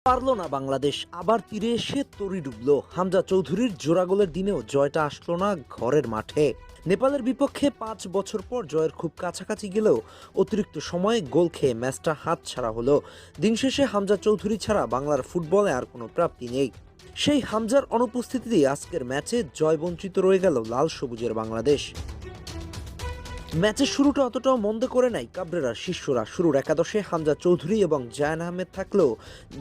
পারল না বাংলাদেশ, আবার তীরে এসে তরি ডুবল। হামজা চৌধুরীর জোড়া গোলের দিনেও জয়টা আসলো না ঘরের মাঠে। নেপালের বিপক্ষে 5 বছর পর জয়ের খুব কাছাকাছি গেলেও অতিরিক্ত সময়ে গোল খেয়ে ম্যাচটা হাতছাড়া হলো। দিন শেষে হামজা চৌধুরী ছাড়া বাংলার ফুটবলে আর কোনো প্রাপ্তি নেই। সেই হামজার অনুপস্থিতিতেই আজকের ম্যাচে জয়বঞ্চিত রয়ে গেল লাল সবুজের বাংলাদেশ। ম্যাচের শুরুটা অতটাও মন্দ করে নাই কাবরেরার শিষ্যরা। শুরুর একাদশে হামজা চৌধুরী এবং জায়ান আহমেদ থাকলেও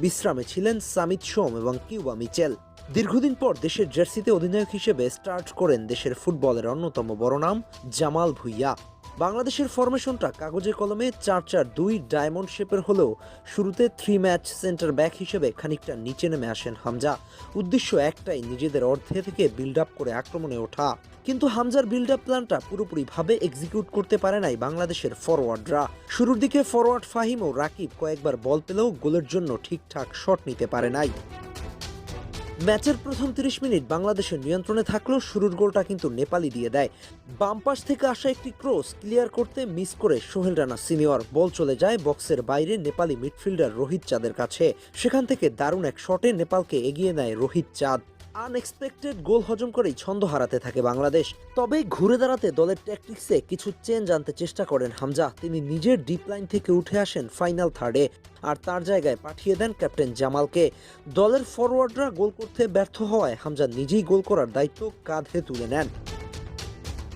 বিশ্রামে ছিলেন সামিত সোম এবং কিউবা মিচেল। দীর্ঘদিন পর দেশের জার্সিতে অধিনায়ক হিসেবে স্টার্ট করেন দেশের ফুটবলের অন্যতম বড় নাম জামাল ভুঁইয়া। বাংলাদেশের ফরমেশনটা কাগজে কলমে 4-4-2 ডায়মন্ড শেপের হলেও শুরুতে 3 ম্যাচ সেন্টার ব্যাক হিসেবে খানিকটা নিচে নেমে আসেন হামজা। উদ্দেশ্য একটাই, নিজেদের অর্ধে থেকে বিল্ড আপ করে আক্রমণে ওঠা। কিন্তু হামজার বিল্ড আপ প্ল্যানটা পুরোপুরিভাবে এক্সিকিউট করতে পারে নাই বাংলাদেশের ফরওয়ার্ডরা। শুরুর দিকে ফরওয়ার্ড ফাহিম ও রাকিব কয়েকবার বল পেলেও গোলের জন্য ঠিকঠাক শট নিতে পারে নাই। ম্যাচের প্রথম 30 মিনিট বাংলাদেশের নিয়ন্ত্রণে থাকলেও শুরুর গোলটা কিন্তু নেপালি দিয়ে দেয়। বাম পাশ থেকে আসা একটি ক্রস ক্লিয়ার করতে মিস করে সোহেল রানা সিনিয়র। বল চলে যায় বক্সের বাইরে নেপালি মিডফিল্ডার রোহিত চাঁদের কাছে। সেখান থেকে দারুণ এক শটে নেপালকে এগিয়ে নেয় রোহিত চাঁদ। আনএক্সপেক্টেড গোল হজম করেই ছন্দ হারাতে থাকে বাংলাদেশ। তবে ঘুরে দাঁড়াতে দলের ট্যাকটিক্সে কিছু চেঞ্জ আনতে চেষ্টা করেন হামজা। তিনি নিজের ডিপ লাইন থেকে উঠে আসেন ফাইনাল থার্ডে, আর তার জায়গায় পাঠিয়ে দেন ক্যাপ্টেন জামালকে। দলের ফরওয়ার্ডরা গোল করতে ব্যর্থ হওয়ায় হামজা নিজেই গোল করার দায়িত্ব কাঁধে তুলে নেন।